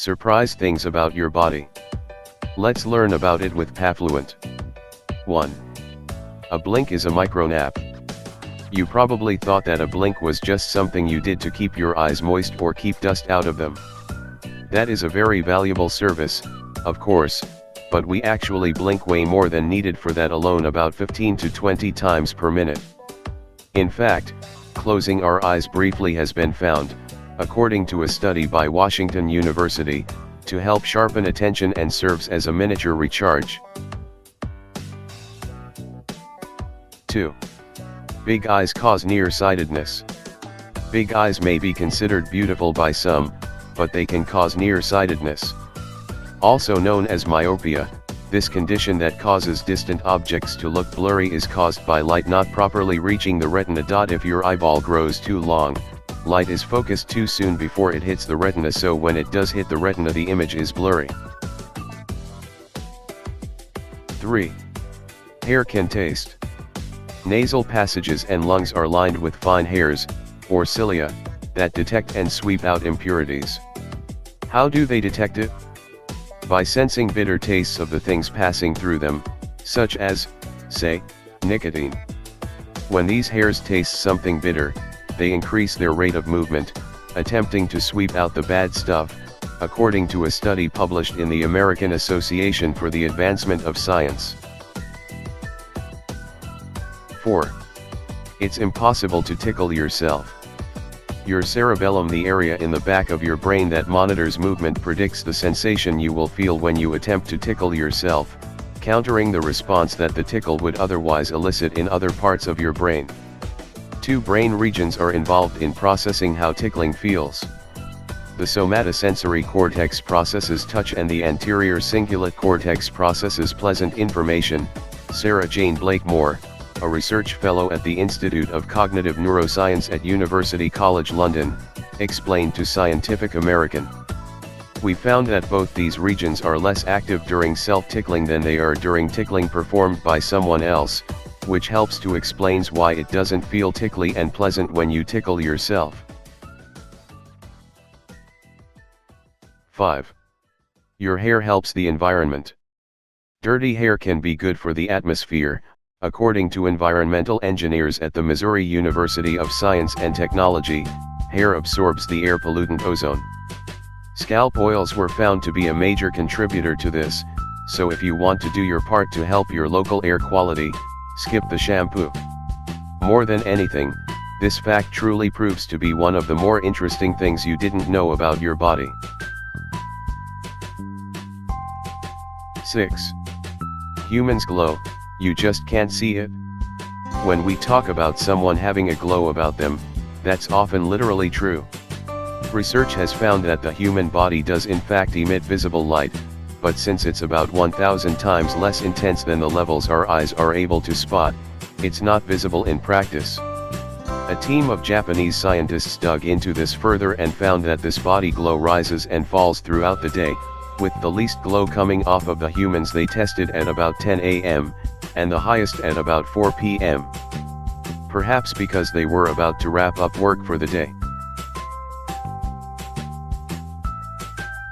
Surprise things about your body. Let's learn about it with Paffluent. 1. A blink is a micro nap. You probably thought that a blink was just something you did to keep your eyes moist or keep dust out of them. That is a very valuable service, of course, but we actually blink way more than needed for that alone, about 15 to 20 times per minute. In fact, closing our eyes briefly has been found, according to a study by Washington University, to help sharpen attention and serves as a miniature recharge. 2. Big eyes cause nearsightedness. Big eyes may be considered beautiful by some, but they can cause nearsightedness. Also known as myopia, this condition that causes distant objects to look blurry is caused by light not properly reaching the retina. If your eyeball grows too long, light is focused too soon before it hits the retina, so when it does hit the retina the image is blurry. 3. Hair can taste. Nasal passages and lungs are lined with fine hairs, or cilia, that detect and sweep out impurities. How do they detect it? By sensing bitter tastes of the things passing through them, such as, say, nicotine. When these hairs taste something bitter, they increase their rate of movement, attempting to sweep out the bad stuff, according to a study published in the American Association for the Advancement of Science. 4. It's impossible to tickle yourself. Your cerebellum, the area in the back of your brain that monitors movement, predicts the sensation you will feel when you attempt to tickle yourself, countering the response that the tickle would otherwise elicit in other parts of your brain. 2 brain regions are involved in processing how tickling feels. The somatosensory cortex processes touch and the anterior cingulate cortex processes pleasant information. Sarah Jane Blakemore, a research fellow at the Institute of Cognitive Neuroscience at University College London, explained to Scientific American. We found that both these regions are less active during self-tickling than they are during tickling performed by someone else, which helps to explains why it doesn't feel tickly and pleasant when you tickle yourself. 5. Your hair helps the environment. Dirty hair can be good for the atmosphere, according to environmental engineers at the Missouri University of Science and Technology. Hair absorbs the air pollutant ozone. Scalp oils were found to be a major contributor to this, so if you want to do your part to help your local air quality, skip the shampoo. More than anything, this fact truly proves to be one of the more interesting things you didn't know about your body. 6. Humans glow, you just can't see it. When we talk about someone having a glow about them, that's often literally true. Research has found that the human body does in fact emit visible light, but since it's about 1,000 times less intense than the levels our eyes are able to spot, it's not visible in practice. A team of Japanese scientists dug into this further and found that this body glow rises and falls throughout the day, with the least glow coming off of the humans they tested at about 10 a.m., and the highest at about 4 p.m. Perhaps because they were about to wrap up work for the day.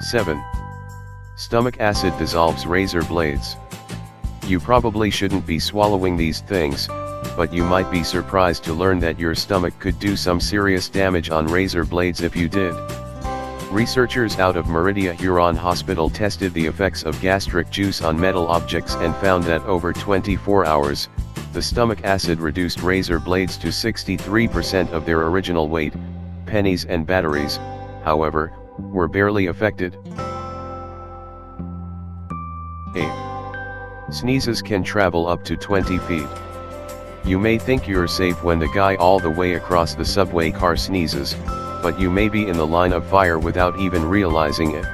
7. Stomach acid dissolves razor blades. You probably shouldn't be swallowing these things, but you might be surprised to learn that your stomach could do some serious damage on razor blades if you did. Researchers out of Meridia Huron Hospital tested the effects of gastric juice on metal objects and found that over 24 hours, the stomach acid reduced razor blades to 63% of their original weight. Pennies and batteries, however, were barely affected. 8. Sneezes can travel up to 20 feet. You may think you're safe when the guy all the way across the subway car sneezes, but you may be in the line of fire without even realizing it.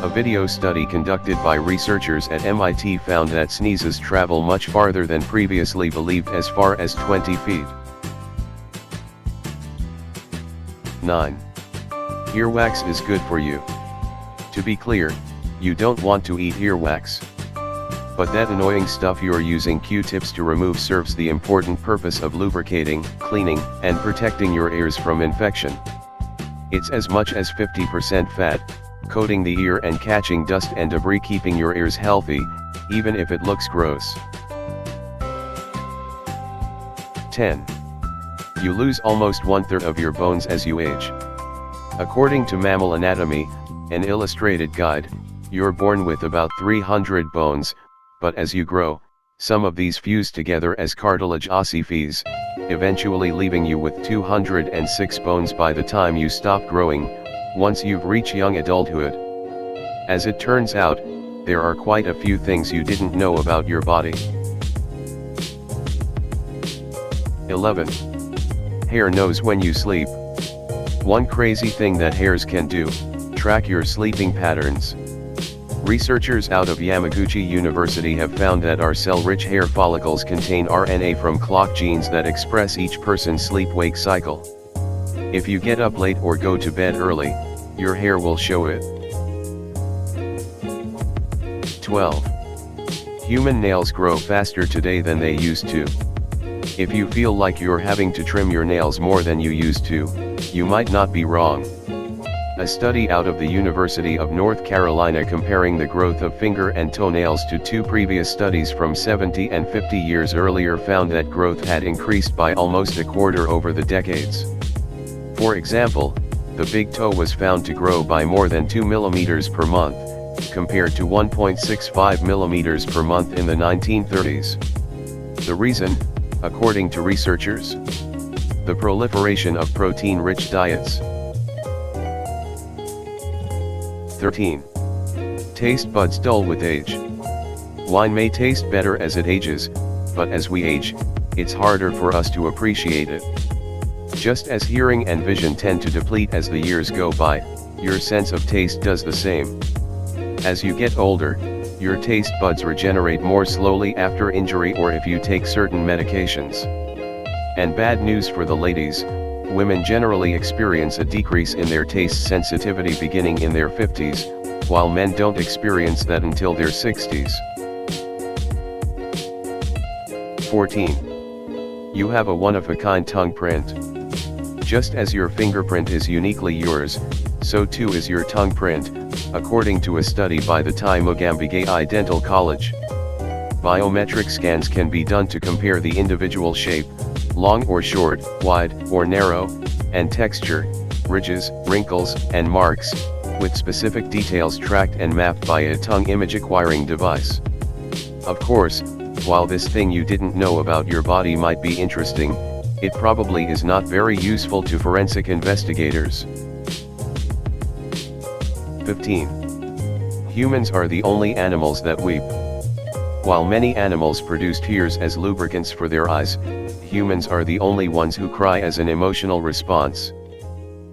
A video study conducted by researchers at MIT found that sneezes travel much farther than previously believed, as far as 20 feet. 9. Earwax is good for you. To be clear, you don't want to eat earwax. But that annoying stuff you're using Q-tips to remove serves the important purpose of lubricating, cleaning, and protecting your ears from infection. It's as much as 50% fat, coating the ear and catching dust and debris, keeping your ears healthy, even if it looks gross. 10. You lose almost 1/3 of your bones as you age. According to Mammal Anatomy, an illustrated guide, you're born with about 300 bones, but as you grow, some of these fuse together as cartilage ossifies, eventually leaving you with 206 bones by the time you stop growing, once you've reached young adulthood. As it turns out, there are quite a few things you didn't know about your body. 11. Hare knows when you sleep. One crazy thing that hares can do: track your sleeping patterns. Researchers out of Yamaguchi University have found that our cell-rich hair follicles contain RNA from clock genes that express each person's sleep-wake cycle. If you get up late or go to bed early, your hair will show it. 12. Human nails grow faster today than they used to. If you feel like you're having to trim your nails more than you used to, you might not be wrong. A study out of the University of North Carolina comparing the growth of finger and toenails to two previous studies from 70 and 50 years earlier found that growth had increased by almost a quarter over the decades. For example, the big toe was found to grow by more than 2 millimeters per month, compared to 1.65 millimeters per month in the 1930s. The reason, according to researchers? The proliferation of protein-rich diets. 13. Taste buds dull with age. Wine may taste better as it ages, but as we age, it's harder for us to appreciate it. Just as hearing and vision tend to deplete as the years go by, your sense of taste does the same. As you get older, your taste buds regenerate more slowly after injury or if you take certain medications. And bad news for the ladies: women generally experience a decrease in their taste sensitivity beginning in their 50s, while men don't experience that until their 60s. 14. You have a one-of-a-kind tongue print. Just as your fingerprint is uniquely yours, so too is your tongue print, according to a study by the Tai Mugambigai Dental College. Biometric scans can be done to compare the individual shape, long or short, wide or narrow, and texture, ridges, wrinkles, and marks, with specific details tracked and mapped by a tongue image acquiring device. Of course, while this thing you didn't know about your body might be interesting, it probably is not very useful to forensic investigators. 15. Humans are the only animals that weep. While many animals produce tears as lubricants for their eyes, humans are the only ones who cry as an emotional response.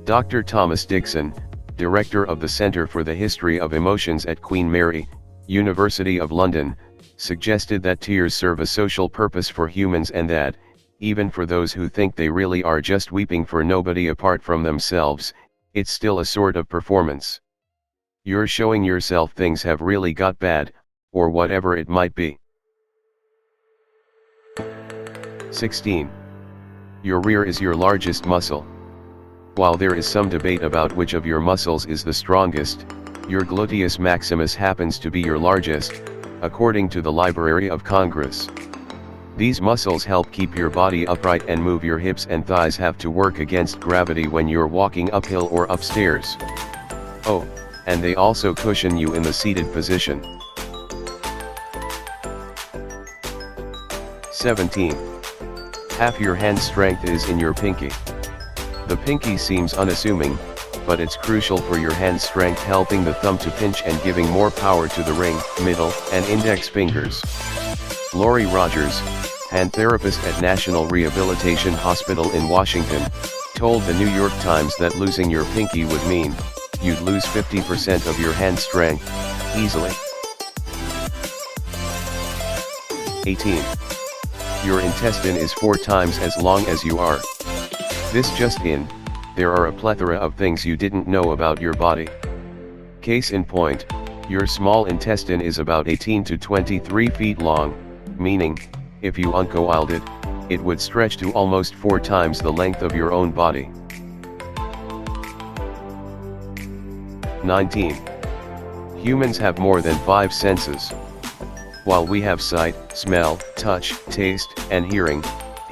Dr. Thomas Dixon, director of the Centre for the History of Emotions at Queen Mary, University of London, suggested that tears serve a social purpose for humans and that, even for those who think they really are just weeping for nobody apart from themselves, it's still a sort of performance. You're showing yourself things have really got bad, or whatever it might be. 16. Your rear is your largest muscle. While there is some debate about which of your muscles is the strongest, your gluteus maximus happens to be your largest, according to the Library of Congress. These muscles help keep your body upright and move your hips and thighs have to work against gravity when you're walking uphill or upstairs. Oh, and they also cushion you in the seated position. 17. Half your hand strength is in your pinky. The pinky seems unassuming, but it's crucial for your hand strength, helping the thumb to pinch and giving more power to the ring, middle, and index fingers. Lori Rogers, hand therapist at National Rehabilitation Hospital in Washington, told the New York Times that losing your pinky would mean you'd lose 50% of your hand strength, easily. 18. Your intestine is 4 times as long as you are. This just in, there are a plethora of things you didn't know about your body. Case in point, your small intestine is about 18 to 23 feet long, meaning, if you uncoiled it, it would stretch to almost 4 times the length of your own body. 19. Humans have more than 5 senses. While we have sight, smell, touch, taste, and hearing,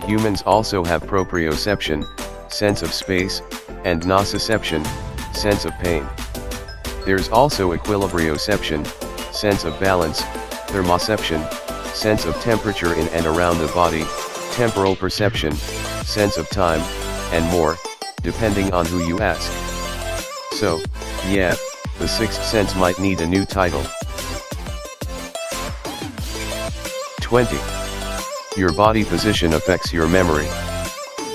humans also have proprioception, sense of space, and nociception, sense of pain. There's also equilibrioception, sense of balance, thermoception, sense of temperature in and around the body, temporal perception, sense of time, and more, depending on who you ask. So, yeah, the sixth sense might need a new title. 20. Your body position affects your memory.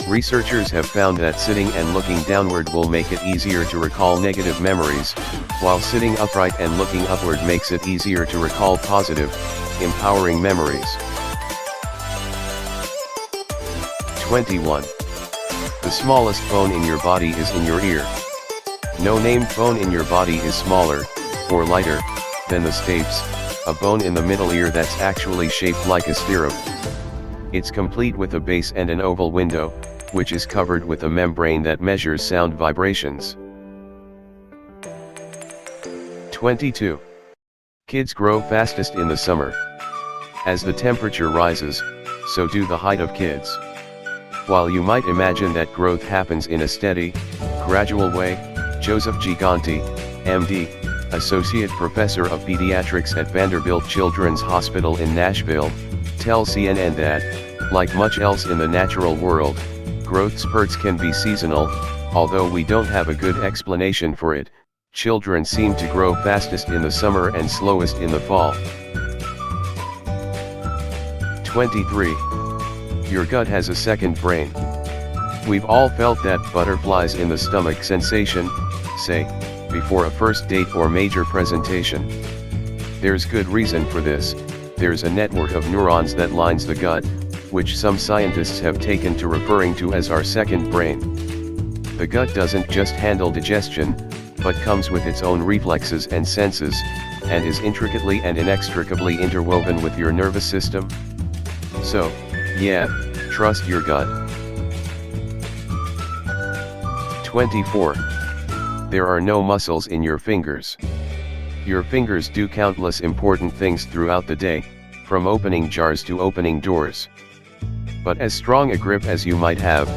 Researchers have found that sitting and looking downward will make it easier to recall negative memories, while sitting upright and looking upward makes it easier to recall positive, empowering memories. 21. The smallest bone in your body is in your ear. No named bone in your body is smaller, or lighter, than the stapes, a bone in the middle ear that's actually shaped like a stirrup. It's complete with a base and an oval window, which is covered with a membrane that measures sound vibrations. 22. Kids grow fastest in the summer. As the temperature rises, so do the height of kids. While you might imagine that growth happens in a steady, gradual way, Joseph Giganti, MD, Associate Professor of Pediatrics at Vanderbilt Children's Hospital in Nashville, tells CNN that, like much else in the natural world, growth spurts can be seasonal. Although we don't have a good explanation for it, children seem to grow fastest in the summer and slowest in the fall. 23. Your gut has a second brain. We've all felt that butterflies in the stomach sensation, say, before a first date or major presentation. There's good reason for this. There's a network of neurons that lines the gut, which some scientists have taken to referring to as our second brain. The gut doesn't just handle digestion, but comes with its own reflexes and senses, and is intricately and inextricably interwoven with your nervous system. So, yeah, trust your gut. 24. There are no muscles in your fingers. Your fingers do countless important things throughout the day, from opening jars to opening doors. But as strong a grip as you might have,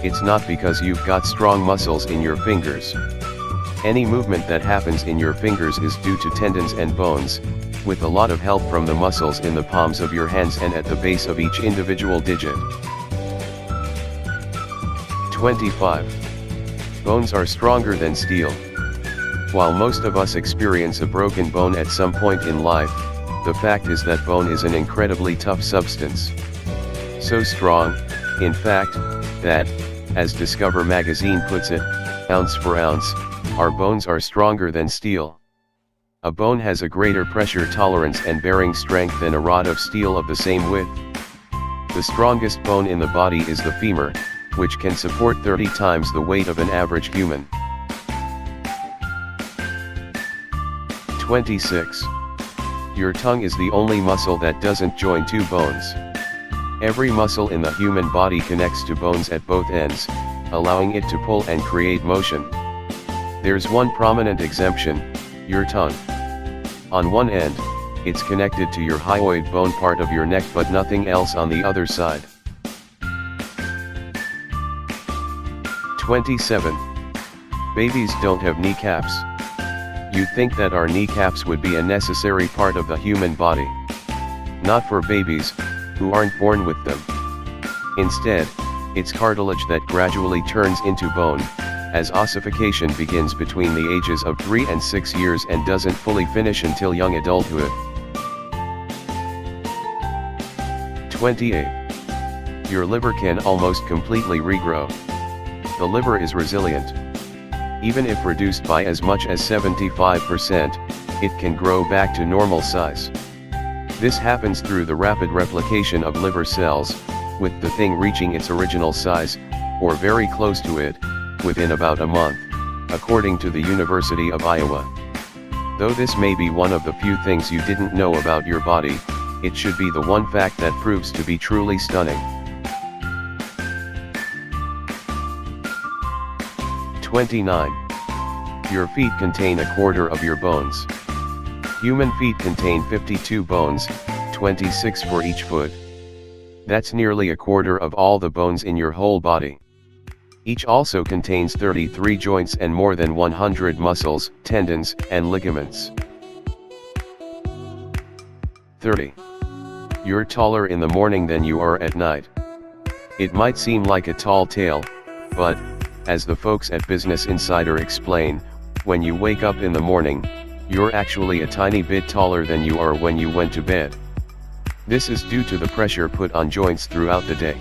it's not because you've got strong muscles in your fingers. Any movement that happens in your fingers is due to tendons and bones, with a lot of help from the muscles in the palms of your hands and at the base of each individual digit. 25. Bones are stronger than steel. While most of us experience a broken bone at some point in life, the fact is that bone is an incredibly tough substance. So strong, in fact, that, as Discover magazine puts it, ounce for ounce, our bones are stronger than steel. A bone has a greater pressure tolerance and bearing strength than a rod of steel of the same width. The strongest bone in the body is the femur, which can support 30 times the weight of an average human. 26. Your tongue is the only muscle that doesn't join two bones. Every muscle in the human body connects to bones at both ends, allowing it to pull and create motion. There's one prominent exemption, your tongue. On one end, it's connected to your hyoid bone part of your neck but nothing else on the other side. 27. Babies don't have kneecaps. You'd think that our kneecaps would be a necessary part of the human body. Not for babies, who aren't born with them. Instead, it's cartilage that gradually turns into bone, as ossification begins between the ages of 3 and 6 years and doesn't fully finish until young adulthood. 28. Your liver can almost completely regrow. The liver is resilient. Even if reduced by as much as 75%, it can grow back to normal size. This happens through the rapid replication of liver cells, with the thing reaching its original size, or very close to it, within about a month, according to the University of Iowa. Though this may be one of the few things you didn't know about your body, it should be the one fact that proves to be truly stunning. 29. Your feet contain a quarter of your bones. Human feet contain 52 bones, 26 for each foot. That's nearly a quarter of all the bones in your whole body. Each also contains 33 joints and more than 100 muscles, tendons, and ligaments. 30. You're taller in the morning than you are at night. It might seem like a tall tale, but, as the folks at Business Insider explain, when you wake up in the morning, you're actually a tiny bit taller than you are when you went to bed. This is due to the pressure put on joints throughout the day.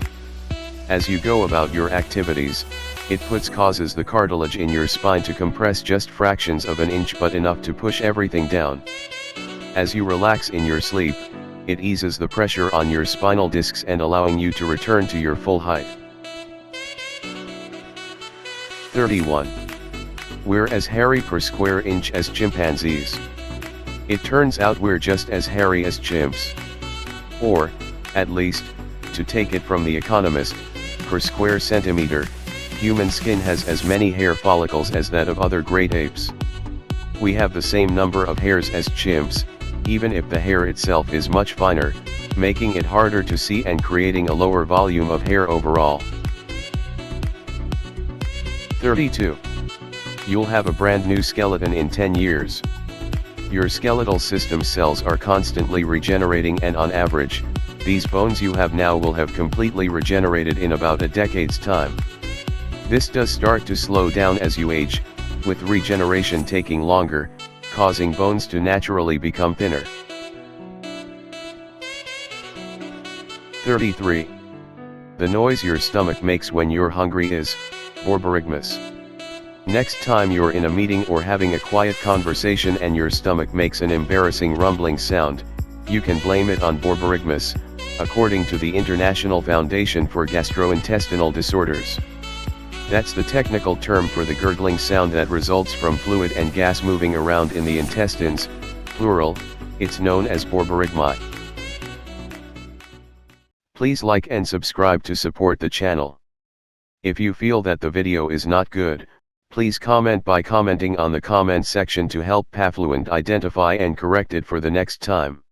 As you go about your activities, it causes the cartilage in your spine to compress just fractions of an inch, but enough to push everything down. As you relax in your sleep, it eases the pressure on your spinal discs and allowing you to return to your full height. 31. We're as hairy per square inch as chimpanzees. It turns out we're just as hairy as chimps. Or, at least, to take it from The Economist, per square centimeter, human skin has as many hair follicles as that of other great apes. We have the same number of hairs as chimps, even if the hair itself is much finer, making it harder to see and creating a lower volume of hair overall. 32. You'll have a brand new skeleton in 10 years. Your skeletal system cells are constantly regenerating, and on average, these bones you have now will have completely regenerated in about a decade's time. This does start to slow down as you age, with regeneration taking longer, causing bones to naturally become thinner. 33. The noise your stomach makes when you're hungry is borborygmus. Next time you're in a meeting or having a quiet conversation and your stomach makes an embarrassing rumbling sound, you can blame it on borborygmus, according to the International Foundation for Gastrointestinal Disorders. That's the technical term for the gurgling sound that results from fluid and gas moving around in the intestines, plural. It's known as borborygmi. Please like and subscribe to support the channel. If you feel that the video is not good, please comment by commenting on the comment section to help Paffluent identify and correct it for the next time.